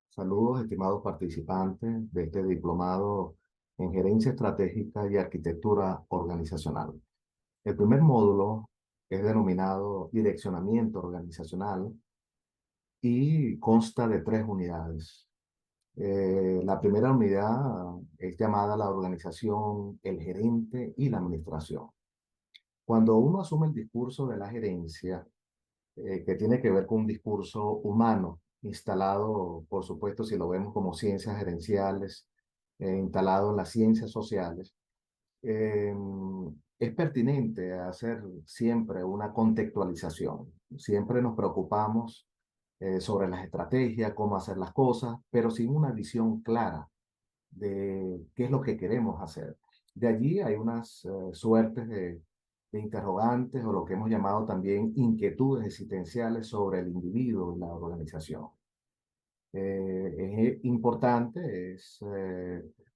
Saludos, estimados participantes de este diplomado en Gerencia Estratégica y Arquitectura Organizacional. El primer módulo es denominado Direccionamiento Organizacional y consta de tres unidades. La primera unidad es llamada la organización, el gerente y la administración. Cuando uno asume el discurso de la gerencia, que tiene que ver con un discurso humano, instalado, por supuesto, si lo vemos como ciencias gerenciales, instalado en las ciencias sociales, eh, es pertinente hacer siempre una contextualización. Siempre nos preocupamos sobre las estrategias, cómo hacer las cosas, pero sin una visión clara de qué es lo que queremos hacer. De allí hay unas suertes de interrogantes o lo que hemos llamado también inquietudes existenciales sobre el individuo y la organización. Es importante, es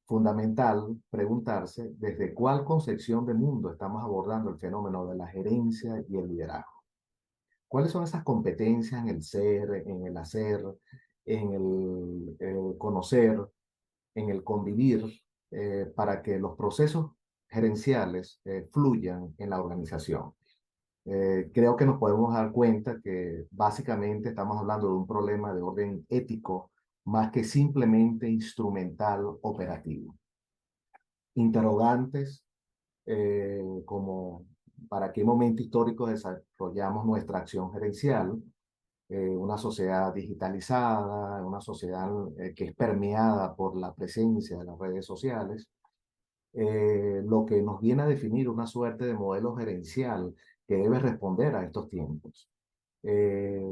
fundamental preguntarse desde cuál concepción de mundo estamos abordando el fenómeno de la gerencia y el liderazgo. ¿Cuáles son esas competencias en el ser, en el hacer, en el conocer, en el convivir, para que los procesos gerenciales fluyan en la organización? Creo que nos podemos dar cuenta que básicamente estamos hablando de un problema de orden ético más que simplemente instrumental operativo. Interrogantes como para qué momento histórico desarrollamos nuestra acción gerencial, una sociedad digitalizada, una sociedad que es permeada por la presencia de las redes sociales, lo que nos viene a definir una suerte de modelo gerencial que debe responder a estos tiempos. Eh,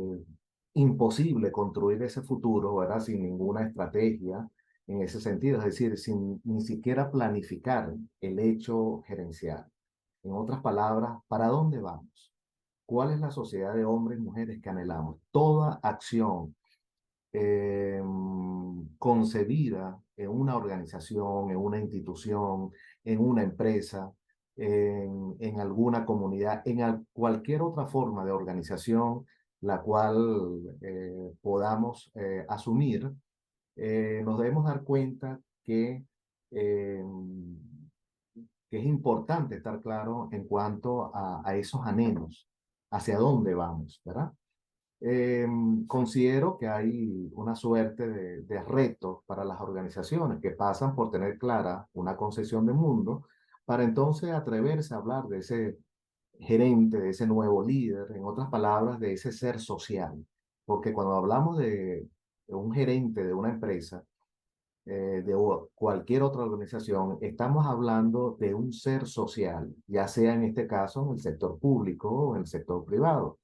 Imposible construir ese futuro, ¿verdad? Sin ninguna estrategia en ese sentido, es decir, sin ni siquiera planificar el hecho gerencial. En otras palabras, ¿para dónde vamos? ¿Cuál es la sociedad de hombres y mujeres que anhelamos? Toda acción eh, concebida en una organización, en una institución, en una empresa, en alguna comunidad, cualquier otra forma de organización la cual podamos asumir, nos debemos dar cuenta eh, que es importante estar claro en cuanto a esos anhelos, hacia dónde vamos, ¿verdad? Eh, Considero que hay una suerte de retos para las organizaciones que pasan por tener clara una concepción de mundo para entonces atreverse a hablar de ese gerente, de ese nuevo líder, en otras palabras, de ese ser social. Porque cuando hablamos de un gerente de una empresa, cualquier otra organización, estamos hablando de un ser social, ya sea en este caso en el sector público o en el sector privado,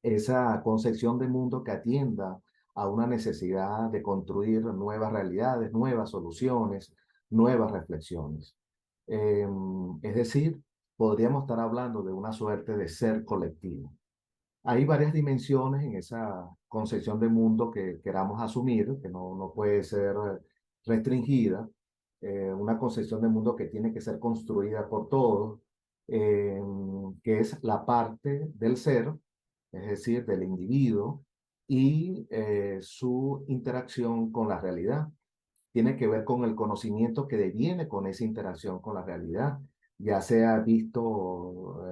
esa concepción de mundo que atienda a una necesidad de construir nuevas realidades, nuevas soluciones, nuevas reflexiones. Es decir, podríamos estar hablando de una suerte de ser colectivo. Hay varias dimensiones en esa concepción de mundo que queramos asumir, que no puede ser restringida, una concepción de mundo que tiene que ser construida por todos, eh, que es la parte del ser, es decir, del individuo, y su interacción con la realidad. Tiene que ver con el conocimiento que deviene con esa interacción con la realidad, ya sea visto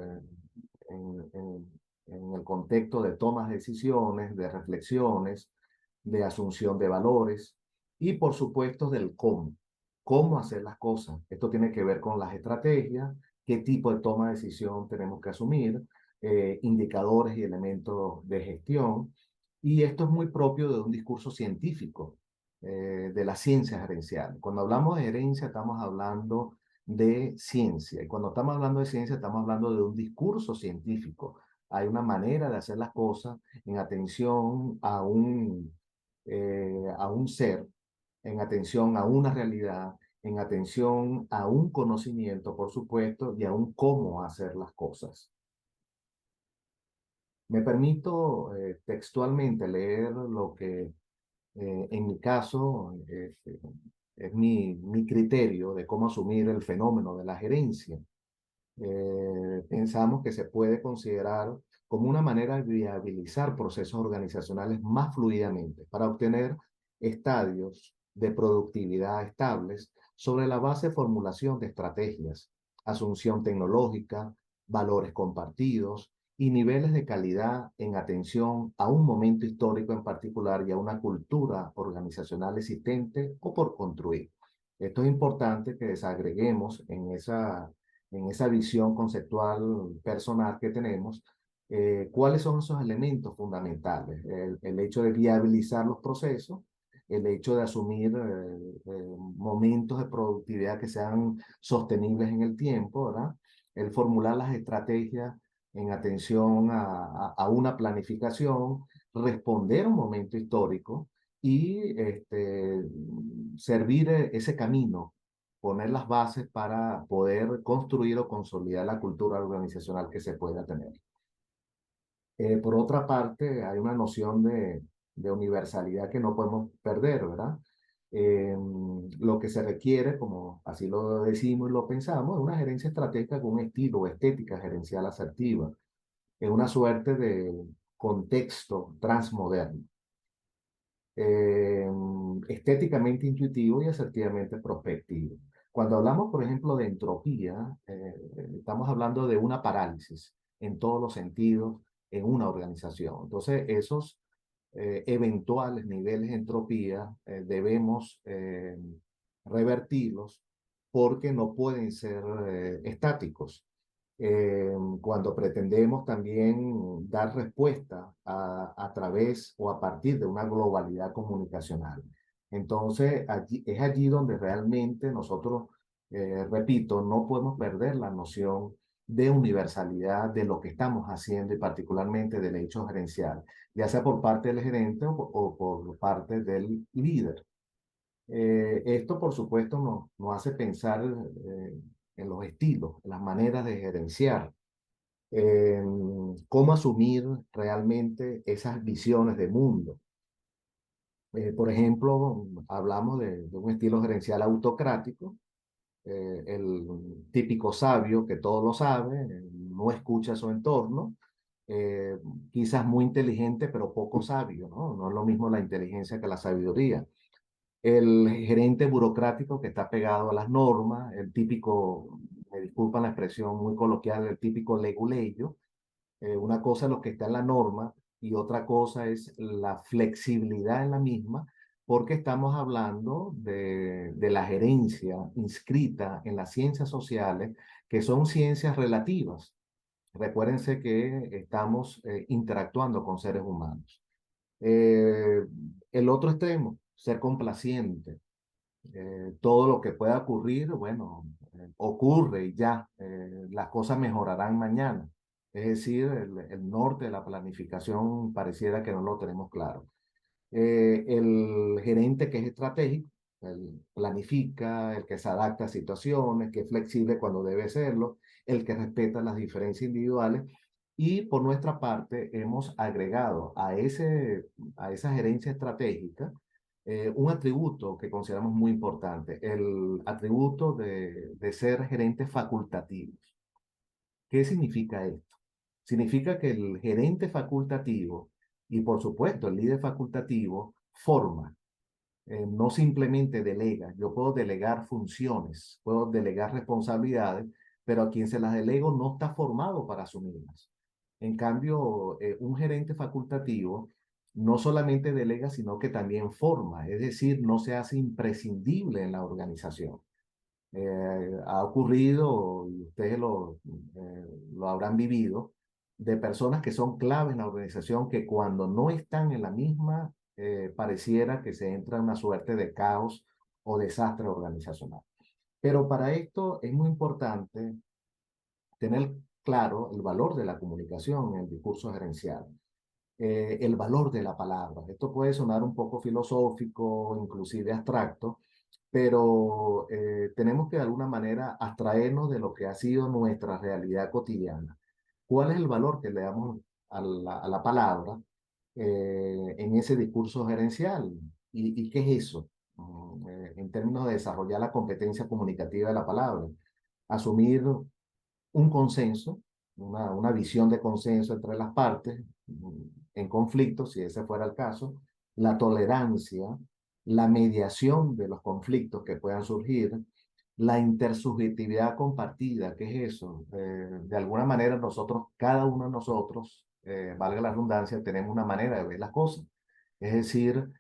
en el contexto de tomas de decisiones, de reflexiones, de asunción de valores y por supuesto del cómo hacer las cosas. Esto tiene que ver con las estrategias, qué tipo de toma de decisión tenemos que asumir, indicadores y elementos de gestión. Y esto es muy propio de un discurso científico, de la ciencia gerencial. Cuando hablamos de gerencia estamos hablando de ciencia y cuando estamos hablando de ciencia estamos hablando de un discurso científico. Hay una manera de hacer las cosas en atención a un ser, en atención a una realidad, en atención a un conocimiento, por supuesto, y a un cómo hacer las cosas. Me permito textualmente leer lo que en mi caso es mi criterio de cómo asumir el fenómeno de la gerencia. Pensamos que se puede considerar como una manera de viabilizar procesos organizacionales más fluidamente para obtener estadios de productividad estables sobre la base de formulación de estrategias, asunción tecnológica, valores compartidos y niveles de calidad en atención a un momento histórico en particular y a una cultura organizacional existente o por construir. Esto es importante que desagreguemos en esa visión conceptual personal que tenemos, cuáles son esos elementos fundamentales. El hecho de viabilizar los procesos, el hecho de asumir momentos de productividad que sean sostenibles en el tiempo, ¿verdad? El formular las estrategias en atención a una planificación, responder a un momento histórico y servir ese camino, poner las bases para poder construir o consolidar la cultura organizacional que se pueda tener. Por otra parte, hay una noción de universalidad que no podemos perder, ¿verdad? Lo que se requiere, como así lo decimos y lo pensamos, es una gerencia estratégica con un estilo o estética gerencial asertiva, es una suerte de contexto transmoderno, eh, estéticamente intuitivo y asertivamente prospectivo. Cuando hablamos, por ejemplo, de entropía, estamos hablando de una parálisis en todos los sentidos en una organización. Entonces, esos eventuales niveles de entropía debemos revertirlos porque no pueden ser estáticos. Cuando pretendemos también dar respuesta a través o a partir de una globalidad comunicacional. Entonces, es allí donde realmente nosotros, repito, no podemos perder la noción de universalidad de lo que estamos haciendo y particularmente del hecho gerencial, ya sea por parte del gerente o por parte del líder. Esto, por supuesto, nos hace pensar en los estilos, en las maneras de gerenciar, cómo asumir realmente esas visiones de mundo. Por ejemplo, hablamos de un estilo gerencial autocrático, el típico sabio que todo lo sabe, no escucha a su entorno, eh, quizás muy inteligente, pero poco sabio, ¿no? No es lo mismo la inteligencia que la sabiduría. El gerente burocrático que está pegado a las normas, el típico, me disculpan la expresión muy coloquial, el típico leguleyo. Una cosa es lo que está en la norma y otra cosa es la flexibilidad en la misma, porque estamos hablando de la gerencia inscrita en las ciencias sociales, que son ciencias relativas. Recuérdense que estamos interactuando con seres humanos. Eh, el otro extremo, ser complaciente. Todo lo que pueda ocurrir, bueno, ocurre y ya, las cosas mejorarán mañana. Es decir, el norte de la planificación pareciera que no lo tenemos claro. El gerente que es estratégico, el planifica, el que se adapta a situaciones, que es flexible cuando debe serlo, el que respeta las diferencias individuales. Y por nuestra parte hemos agregado a esa gerencia estratégica un atributo que consideramos muy importante, el atributo de ser gerentes facultativos. ¿Qué significa esto? Significa que el gerente facultativo y por supuesto el líder facultativo forma, no simplemente delega. Yo puedo delegar funciones, puedo delegar responsabilidades, pero a quien se las delego no está formado para asumirlas. En cambio, un gerente facultativo no solamente delega, sino que también forma, es decir, no se hace imprescindible en la organización. Ha ocurrido, y ustedes lo habrán vivido, de personas que son claves en la organización que cuando no están en la misma, pareciera que se entra en una suerte de caos o desastre organizacional. Pero para esto es muy importante tener claro el valor de la comunicación en el discurso gerencial, el valor de la palabra. Esto puede sonar un poco filosófico, inclusive abstracto, pero tenemos que de alguna manera abstraernos de lo que ha sido nuestra realidad cotidiana. ¿Cuál es el valor que le damos a la palabra en ese discurso gerencial? Y qué es eso? En términos de desarrollar la competencia comunicativa de la palabra, asumir un consenso, una visión de consenso entre las partes en conflicto, si ese fuera el caso, la tolerancia, la mediación de los conflictos que puedan surgir, la intersubjetividad compartida, ¿qué es eso? De alguna manera nosotros, cada uno de nosotros, valga la redundancia, tenemos una manera de ver las cosas. Es decir,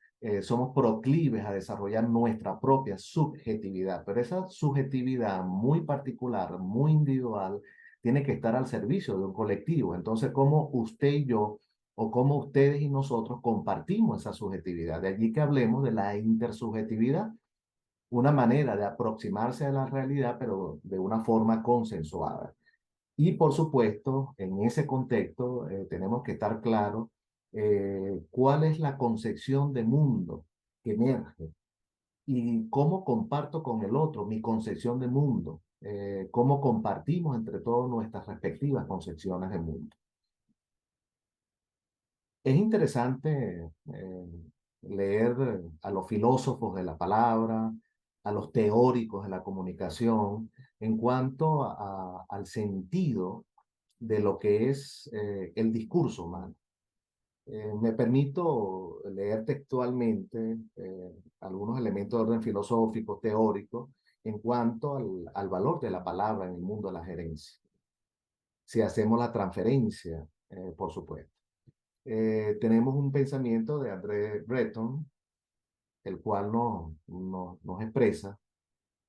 somos proclives a desarrollar nuestra propia subjetividad, pero esa subjetividad muy particular, muy individual, tiene que estar al servicio de un colectivo. Entonces, ¿cómo usted y yo o cómo ustedes y nosotros compartimos esa subjetividad? De allí que hablemos de la intersubjetividad, una manera de aproximarse a la realidad, pero de una forma consensuada. Y por supuesto, en ese contexto, tenemos que estar claros cuál es la concepción de mundo que emerge y cómo comparto con el otro mi concepción de mundo, cómo compartimos entre todos nuestras respectivas concepciones de mundo. Es interesante leer a los filósofos de la palabra, a los teóricos de la comunicación, en cuanto al sentido de lo que es el discurso humano. Me permito leer textualmente algunos elementos de orden filosófico, teórico, en cuanto al valor de la palabra en el mundo de la gerencia. Si hacemos la transferencia, por supuesto. Tenemos un pensamiento de André Breton, el cual nos expresa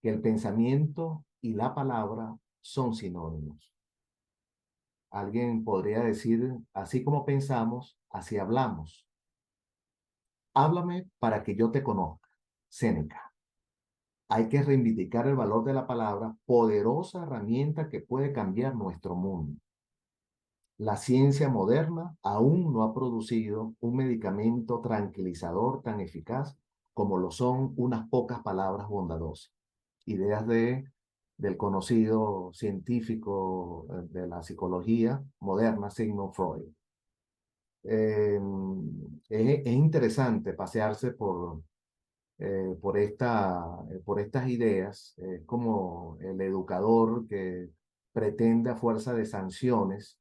que el pensamiento y la palabra son sinónimos. Alguien podría decir, así como pensamos, así hablamos. Háblame para que yo te conozca. Séneca. Hay que reivindicar el valor de la palabra, poderosa herramienta que puede cambiar nuestro mundo. La ciencia moderna aún no ha producido un medicamento tranquilizador tan eficaz como lo son unas pocas palabras bondadosas. Ideas del conocido científico de la psicología moderna, Sigmund Freud. Eh, es interesante pasearse por estas ideas. Es como el educador que pretende a fuerza de sanciones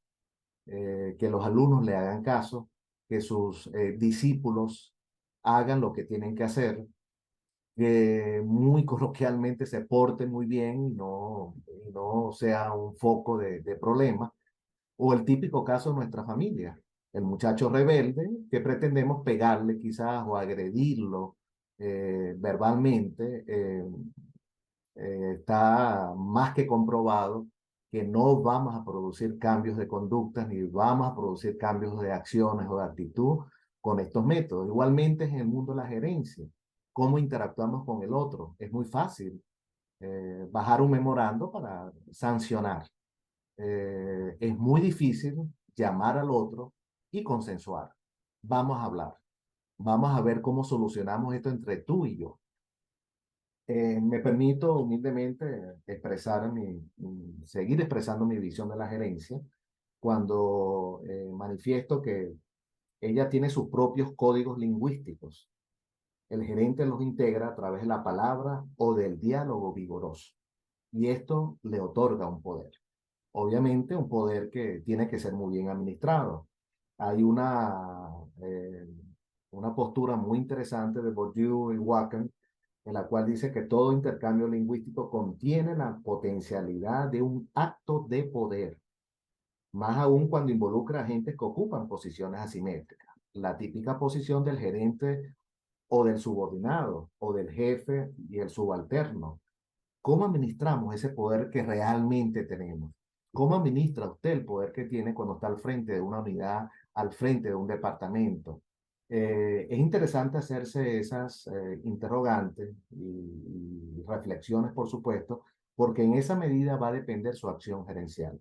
que los alumnos le hagan caso, que sus discípulos hagan lo que tienen que hacer, que muy coloquialmente se porten muy bien y no sea un foco de problemas. O el típico caso de nuestra familia, el muchacho rebelde que pretendemos pegarle quizás o agredirlo verbalmente. Está más que comprobado que no vamos a producir cambios de conductas ni vamos a producir cambios de acciones o de actitud con estos métodos. Igualmente es en el mundo de la gerencia. ¿Cómo interactuamos con el otro? Es muy fácil bajar un memorando para sancionar. Es muy difícil llamar al otro y consensuar. Vamos a hablar. Vamos a ver cómo solucionamos esto entre tú y yo. Me permito humildemente seguir expresando mi visión de la gerencia cuando manifiesto que ella tiene sus propios códigos lingüísticos. El gerente los integra a través de la palabra o del diálogo vigoroso. Y esto le otorga un poder. Obviamente un poder que tiene que ser muy bien administrado. Hay eh, una postura muy interesante de Bourdieu y Wacken en la cual dice que todo intercambio lingüístico contiene la potencialidad de un acto de poder, más aún cuando involucra a agentes que ocupan posiciones asimétricas. La típica posición del gerente o del subordinado, o del jefe y el subalterno. ¿Cómo administramos ese poder que realmente tenemos? ¿Cómo administra usted el poder que tiene cuando está al frente de una unidad, al frente de un departamento? Es interesante hacerse esas interrogantes y reflexiones, por supuesto, porque en esa medida va a depender su acción gerencial.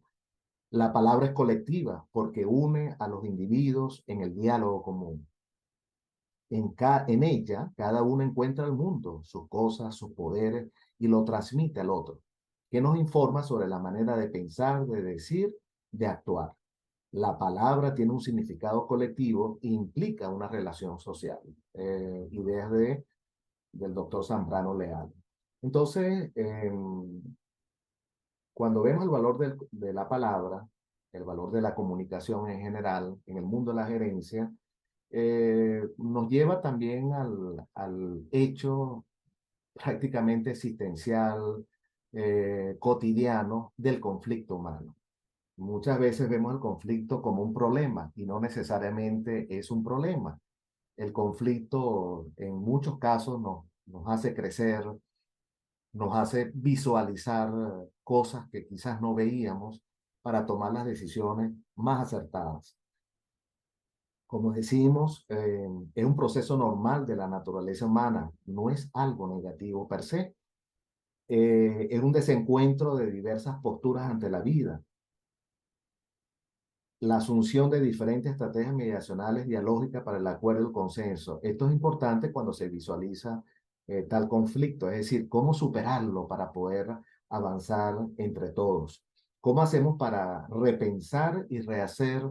La palabra es colectiva porque une a los individuos en el diálogo común. En ella, cada uno encuentra el mundo, sus cosas, sus poderes, y lo transmite al otro, que nos informa sobre la manera de pensar, de decir, de actuar. La palabra tiene un significado colectivo e implica una relación social. Ideas del doctor Zambrano Leal. Entonces, cuando vemos el valor de la palabra, el valor de la comunicación en general, en el mundo de la gerencia, nos lleva también al hecho prácticamente existencial, cotidiano del conflicto humano. Muchas veces vemos el conflicto como un problema y no necesariamente es un problema. El conflicto en muchos casos nos hace crecer, nos hace visualizar cosas que quizás no veíamos para tomar las decisiones más acertadas. Como decimos, es un proceso normal de la naturaleza humana, no es algo negativo per se, es un desencuentro de diversas posturas ante la vida, la asunción de diferentes estrategias mediacionales dialógicas para el acuerdo y el consenso. Esto es importante cuando se visualiza tal conflicto, es decir, cómo superarlo para poder avanzar entre todos. ¿Cómo hacemos para repensar y rehacer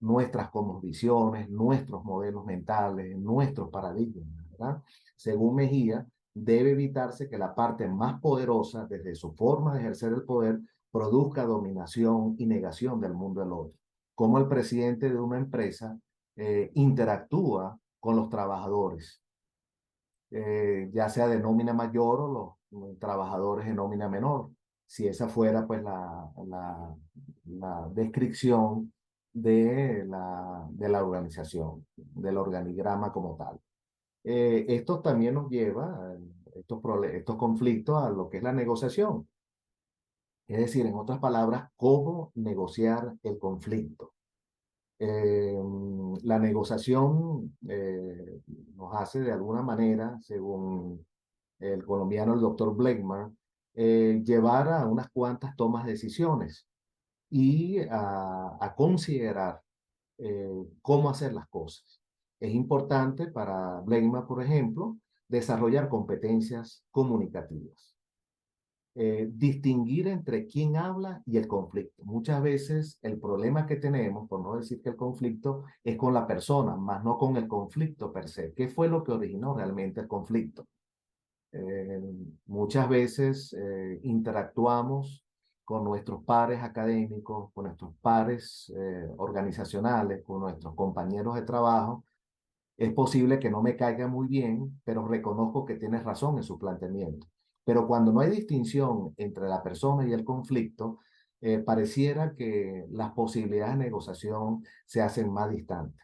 nuestras cosmovisiones, nuestros modelos mentales, nuestros paradigmas, ¿verdad? Según Mejía, debe evitarse que la parte más poderosa, desde su forma de ejercer el poder, produzca dominación y negación del mundo del otro. Cómo el presidente de una empresa interactúa con los trabajadores, ya sea de nómina mayor o los trabajadores de nómina menor, si esa fuera pues la descripción de la organización, del organigrama como tal. Esto también nos lleva, estos conflictos, a lo que es la negociación. Es decir, en otras palabras, cómo negociar el conflicto. Eh, la negociación nos hace de alguna manera, según el colombiano, el doctor Blekman, llevar a unas cuantas tomas de decisiones y a considerar cómo hacer las cosas. Es importante para Blekman, por ejemplo, desarrollar competencias comunicativas, distinguir entre quién habla y el conflicto. Muchas veces el problema que tenemos, por no decir que el conflicto, es con la persona, más no con el conflicto per se. ¿Qué fue lo que originó realmente el conflicto? Eh, Muchas veces interactuamos con nuestros pares académicos, con nuestros pares organizacionales, con nuestros compañeros de trabajo. Es posible que no me caiga muy bien, pero reconozco que tienes razón en su planteamiento. Pero cuando no hay distinción entre la persona y el conflicto, pareciera que las posibilidades de negociación se hacen más distantes.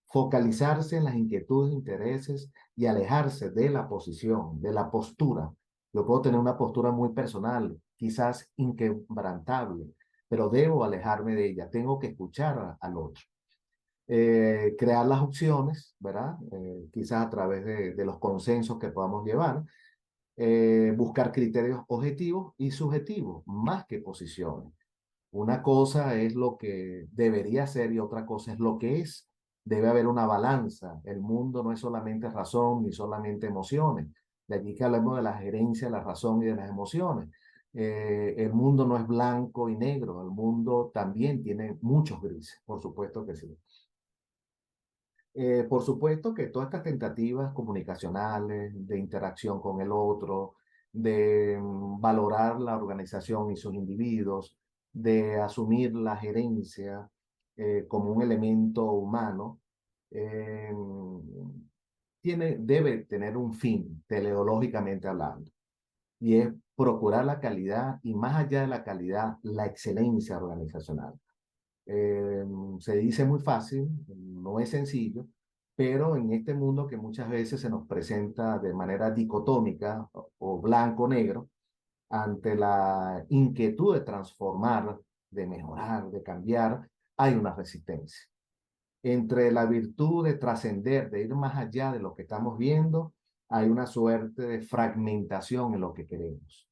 Focalizarse en las inquietudes, intereses y alejarse de la posición, de la postura. Yo puedo tener una postura muy personal, quizás inquebrantable, pero debo alejarme de ella. Tengo que escuchar al otro. Crear las opciones, ¿verdad? Quizás a través de los consensos que podamos llevar, buscar criterios objetivos y subjetivos, más que posiciones. Una cosa es lo que debería ser y otra cosa es lo que es. Debe haber una balanza. El mundo no es solamente razón ni solamente emociones. De aquí que hablemos de la gerencia de la razón y de las emociones. El mundo no es blanco y negro. El mundo también tiene muchos grises, por supuesto que sí. Por supuesto que todas estas tentativas comunicacionales, de interacción con el otro, de valorar la organización y sus individuos, de asumir la gerencia como un elemento humano, eh, debe tener un fin, teleológicamente hablando, y es procurar la calidad y, más allá de la calidad, la excelencia organizacional. Eh, Se dice muy fácil, no es sencillo, pero en este mundo que muchas veces se nos presenta de manera dicotómica o blanco-negro, ante la inquietud de transformar, de mejorar, de cambiar, hay una resistencia. Entre la virtud de trascender, de ir más allá de lo que estamos viendo, hay una suerte de fragmentación en lo que queremos.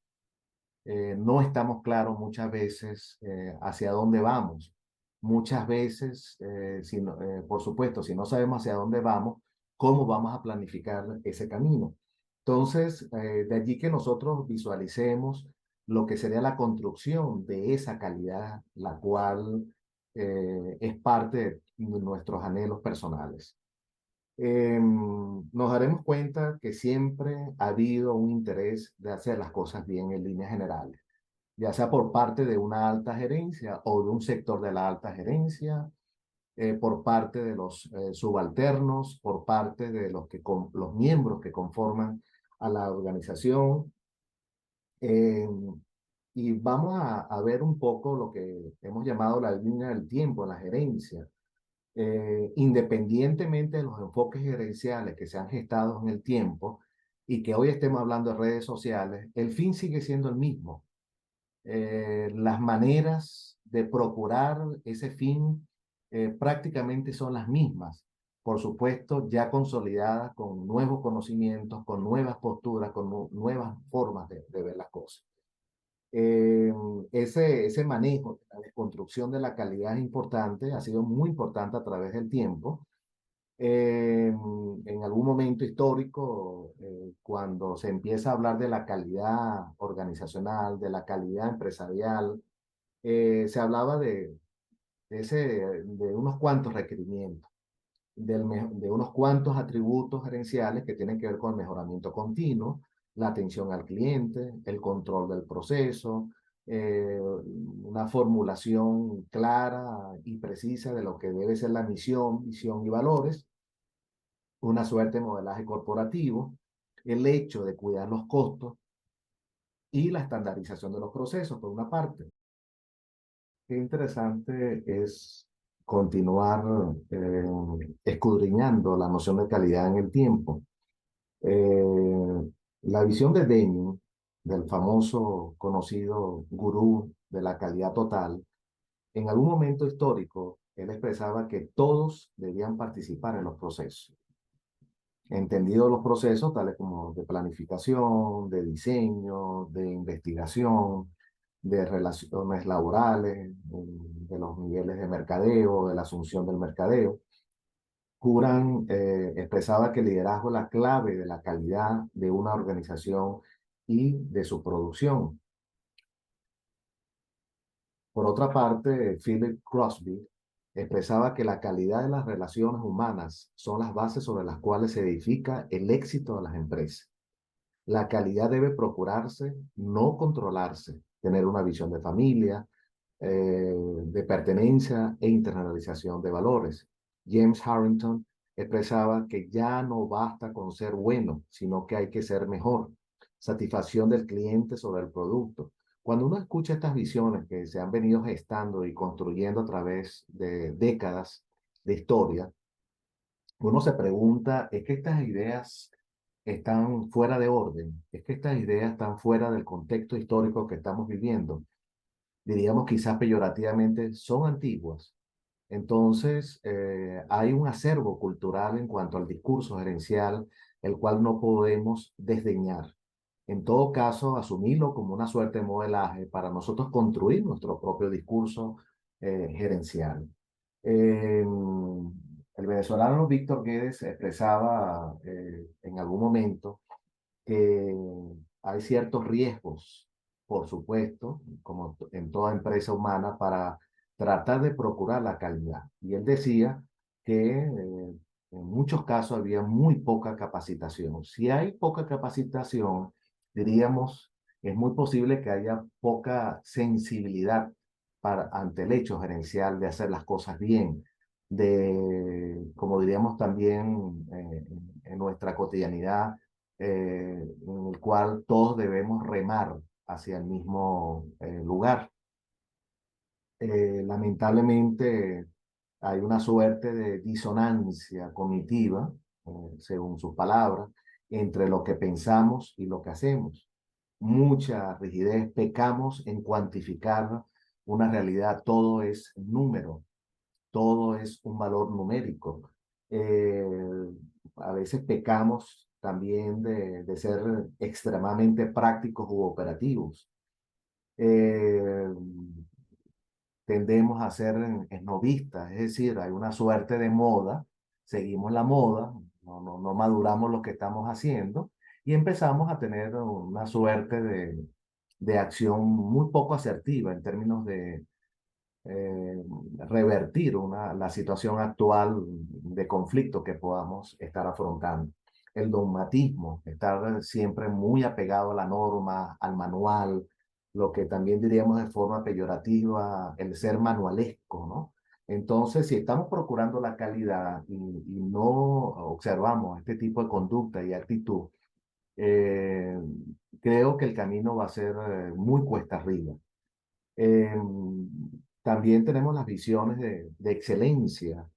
No estamos claros muchas veces hacia dónde vamos. Muchas veces, por supuesto, si no sabemos hacia dónde vamos, ¿cómo vamos a planificar ese camino? Entonces, de allí que nosotros visualicemos lo que sería la construcción de esa calidad, la cual es parte de nuestros anhelos personales. Nos daremos cuenta que siempre ha habido un interés de hacer las cosas bien en líneas generales, ya sea por parte de una alta gerencia o de un sector de la alta gerencia, por parte de los subalternos, por parte de los miembros que conforman a la organización. Eh, y vamos a ver un poco lo que hemos llamado la línea del tiempo en la gerencia. Independientemente de los enfoques gerenciales que se han gestado en el tiempo y que hoy estemos hablando de redes sociales, el fin sigue siendo el mismo. Las maneras de procurar ese fin prácticamente son las mismas. Por supuesto, ya consolidadas con nuevos conocimientos, con nuevas posturas, con nuevas formas de ver las cosas. Eh, ese manejo, la desconstrucción de la calidad es importante, ha sido muy importante a través del tiempo. En algún momento histórico, cuando se empieza a hablar de la calidad organizacional, de la calidad empresarial, se hablaba de unos cuantos requerimientos, de unos cuantos atributos gerenciales que tienen que ver con el mejoramiento continuo, la atención al cliente, el control del proceso, una formulación clara y precisa de lo que debe ser la misión, visión y valores, una suerte de modelaje corporativo, el hecho de cuidar los costos y la estandarización de los procesos, por una parte. Qué interesante es continuar escudriñando la noción de calidad en el tiempo. La visión de Deming, del famoso conocido gurú de la calidad total, en algún momento histórico, él expresaba que todos debían participar en los procesos. Entendido los procesos tales como de planificación, de diseño, de investigación, de relaciones laborales, de los niveles de mercadeo, de la asunción del mercadeo. Juran expresaba que el liderazgo es la clave de la calidad de una organización y de su producción. Por otra parte, Philip Crosby expresaba que la calidad de las relaciones humanas son las bases sobre las cuales se edifica el éxito de las empresas. La calidad debe procurarse, no controlarse, tener una visión de familia, de pertenencia e internalización de valores. James Harrington expresaba que ya no basta con ser bueno, sino que hay que ser mejor. Satisfacción del cliente sobre el producto. Cuando uno escucha estas visiones que se han venido gestando y construyendo a través de décadas de historia, uno se pregunta, ¿es que estas ideas están fuera de orden? ¿Es que estas ideas están fuera del contexto histórico que estamos viviendo? Diríamos quizás peyorativamente, son antiguas. Entonces, hay un acervo cultural en cuanto al discurso gerencial, el cual no podemos desdeñar. En todo caso, asumirlo como una suerte de modelaje para nosotros construir nuestro propio discurso gerencial. El venezolano Víctor Guedes expresaba en algún momento que hay ciertos riesgos, por supuesto, como en toda empresa humana, para tratar de procurar la calidad. Y él decía que en muchos casos había muy poca capacitación. Si hay poca capacitación, diríamos, es muy posible que haya poca sensibilidad ante el hecho gerencial de hacer las cosas bien, de, como diríamos también en nuestra cotidianidad, en el cual todos debemos remar hacia el mismo lugar. Lamentablemente hay una suerte de disonancia cognitiva, según sus palabras, entre lo que pensamos y lo que hacemos. Mucha rigidez, pecamos en cuantificar una realidad, todo es número, todo es un valor numérico. A veces pecamos también de ser extremadamente prácticos u operativos. Eh, Tendemos a ser esnovistas, es decir, hay una suerte de moda, seguimos la moda, no maduramos lo que estamos haciendo y empezamos a tener una suerte de acción muy poco asertiva en términos de eh, revertir la situación actual de conflicto que podamos estar afrontando. El dogmatismo, estar siempre muy apegado a la norma, al manual, lo que también diríamos de forma peyorativa, el ser manualesco, ¿no? Entonces, si estamos procurando la calidad y no observamos este tipo de conducta y actitud, eh, creo que el camino va a ser muy cuesta arriba. Eh, También tenemos las visiones de excelencia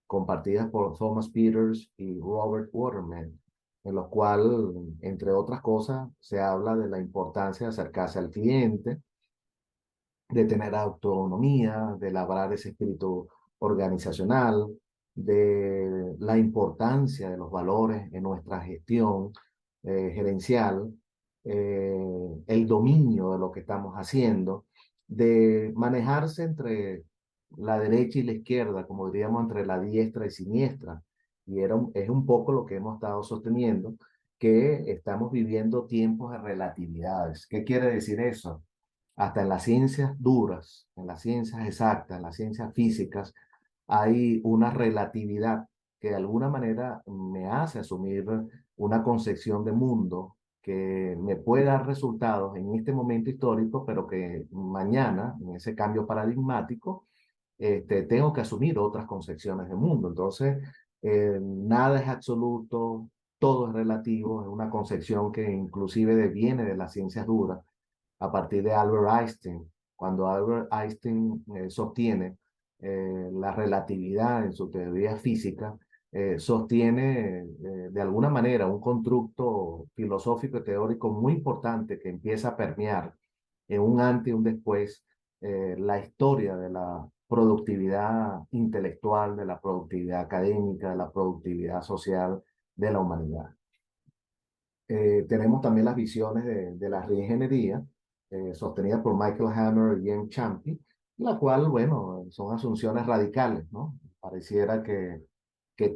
compartidas por Thomas Peters y Robert Waterman, en los cuales, entre otras cosas, se habla de la importancia de acercarse al cliente, de tener autonomía, de labrar ese espíritu organizacional, de la importancia de los valores en nuestra gestión gerencial, el dominio de lo que estamos haciendo, de manejarse entre la derecha y la izquierda, como diríamos, entre la diestra y siniestra. Y es un poco lo que hemos estado sosteniendo, que estamos viviendo tiempos de relatividades. ¿Qué quiere decir eso? Hasta en las ciencias duras, en las ciencias exactas, en las ciencias físicas, hay una relatividad que de alguna manera me hace asumir una concepción de mundo que me puede dar resultados en este momento histórico, pero que mañana, en ese cambio paradigmático, tengo que asumir otras concepciones de mundo. Entonces, nada es absoluto, todo es relativo, es una concepción que inclusive viene de las ciencias duras a partir de Albert Einstein. Cuando Albert Einstein sostiene la relatividad en su teoría física, sostiene de alguna manera un constructo filosófico y teórico muy importante que empieza a permear en un antes y un después la historia de la productividad intelectual, de la productividad académica, de la productividad social de la humanidad. Tenemos también las visiones de la reingeniería, sostenida por Michael Hammer y Ian Champy, la cual, bueno, son asunciones radicales, ¿no? Pareciera que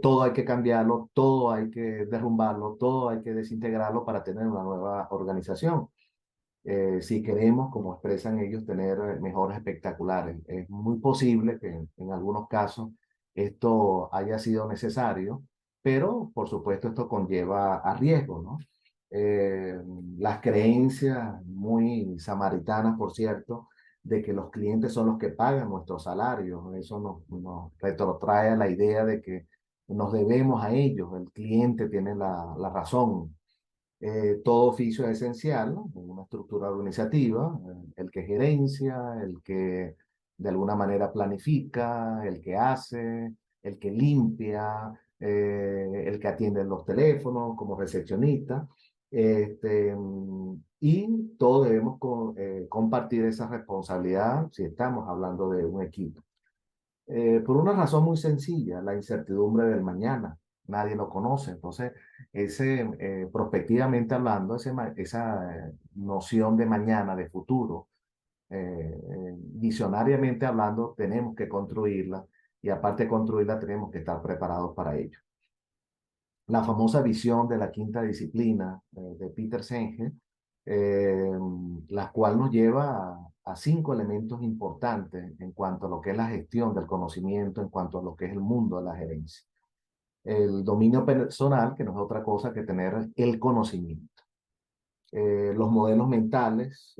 todo hay que cambiarlo, todo hay que derrumbarlo, todo hay que desintegrarlo para tener una nueva organización. Si queremos, como expresan ellos, tener mejores espectaculares. Es muy posible que en algunos casos esto haya sido necesario, pero por supuesto esto conlleva a riesgo, ¿no? Eh, las creencias muy samaritanas, por cierto, de que los clientes son los que pagan nuestros salarios, eso nos retrotrae a la idea de que nos debemos a ellos, el cliente tiene la razón. Todo oficio es esencial, ¿no? En una estructura organizativa, el que gerencia, el que de alguna manera planifica, el que hace, el que limpia, el que atiende los teléfonos como recepcionista. Y todos debemos compartir esa responsabilidad si estamos hablando de un equipo. Por una razón muy sencilla, la incertidumbre del mañana. Nadie lo conoce. Entonces, prospectivamente hablando, esa noción de mañana, de futuro, visionariamente hablando, tenemos que construirla y aparte de construirla, tenemos que estar preparados para ello. La famosa visión de la quinta disciplina de Peter Senge, eh, la cual nos lleva a cinco elementos importantes en cuanto a lo que es la gestión del conocimiento, en cuanto a lo que es el mundo de la gerencia. El dominio personal, que no es otra cosa que tener el conocimiento. Los modelos mentales,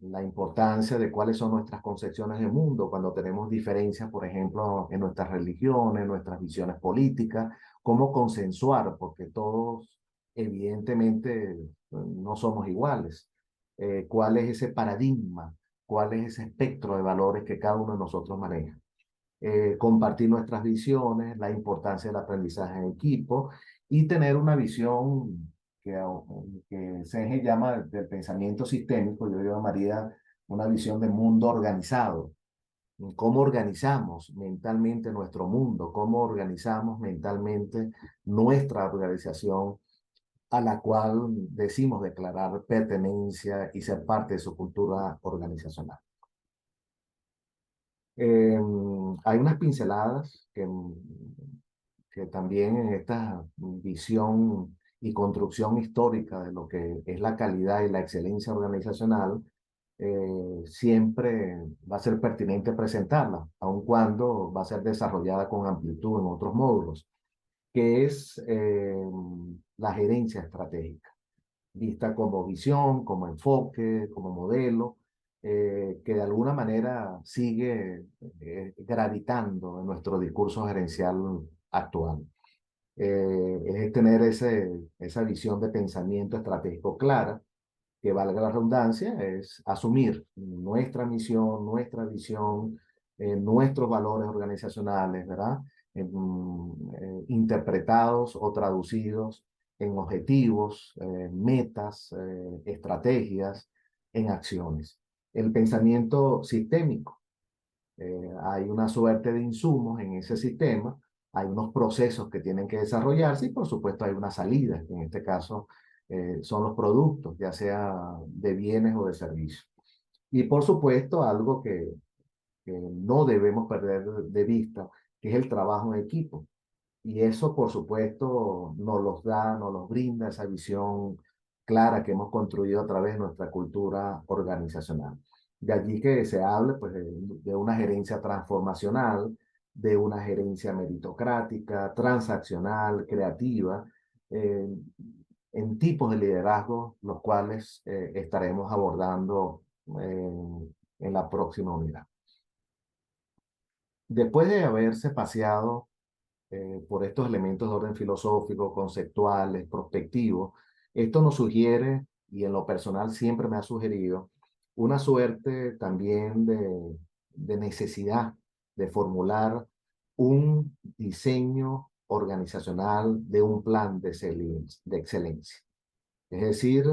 la importancia de cuáles son nuestras concepciones del mundo, cuando tenemos diferencias, por ejemplo, en nuestras religiones, nuestras visiones políticas, cómo consensuar, porque todos evidentemente no somos iguales. ¿Cuál es ese paradigma? ¿Cuál es ese espectro de valores que cada uno de nosotros maneja? Compartir nuestras visiones, la importancia del aprendizaje en equipo y tener una visión que Senge llama del pensamiento sistémico, yo llamaría una visión de mundo organizado. ¿Cómo organizamos mentalmente nuestro mundo? ¿Cómo organizamos mentalmente nuestra organización a la cual decimos declarar pertenencia y ser parte de su cultura organizacional? Eh, Hay unas pinceladas que también en esta visión y construcción histórica de lo que es la calidad y la excelencia organizacional, siempre va a ser pertinente presentarla, aun cuando va a ser desarrollada con amplitud en otros módulos, que es la gerencia estratégica, vista como visión, como enfoque, como modelo, que de alguna manera sigue gravitando en nuestro discurso gerencial actual. Es tener esa visión de pensamiento estratégico clara, que valga la redundancia, es asumir nuestra misión, nuestra visión, nuestros valores organizacionales, ¿verdad? Interpretados o traducidos en objetivos, metas, estrategias, en acciones. El pensamiento sistémico. Hay una suerte de insumos en ese sistema, hay unos procesos que tienen que desarrollarse y por supuesto hay una salida, que en este caso son los productos, ya sea de bienes o de servicios. Y por supuesto algo que no debemos perder de vista, que es el trabajo en equipo. Y eso, por supuesto, nos los brinda esa visión clara que hemos construido a través de nuestra cultura organizacional. De allí que se hable pues, de una gerencia transformacional, de una gerencia meritocrática, transaccional, creativa, eh, en tipos de liderazgo, los cuales estaremos abordando en la próxima unidad. Después de haberse paseado por estos elementos de orden filosófico, conceptuales, prospectivos. Esto nos sugiere, y en lo personal siempre me ha sugerido, una suerte también de necesidad de formular un diseño organizacional de un plan de excelencia. Es decir,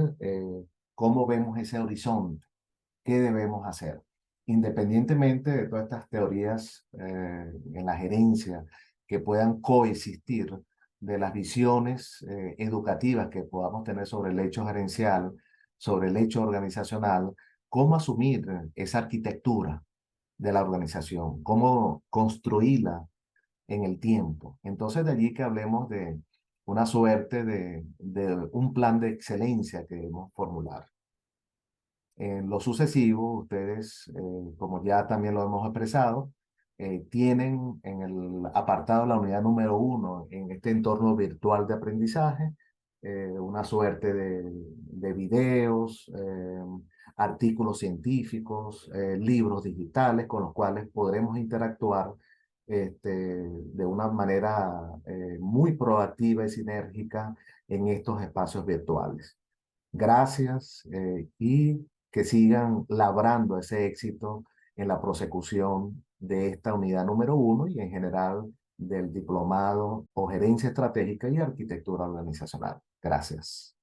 cómo vemos ese horizonte, qué debemos hacer. Independientemente de todas estas teorías en la gerencia que puedan coexistir de las visiones educativas que podamos tener sobre el hecho gerencial, sobre el hecho organizacional, cómo asumir esa arquitectura de la organización, cómo construirla en el tiempo. Entonces, de allí que hablemos de una suerte de un plan de excelencia que debemos formular. En lo sucesivo, ustedes, como ya también lo hemos expresado, tienen en el apartado la unidad número 1 en este entorno virtual de aprendizaje, una suerte de videos, artículos científicos, libros digitales con los cuales podremos interactuar de una manera muy proactiva y sinérgica en estos espacios virtuales. Gracias y que sigan labrando ese éxito en la prosecución de esta unidad número 1 y en general del diplomado o gerencia estratégica y arquitectura organizacional. Gracias.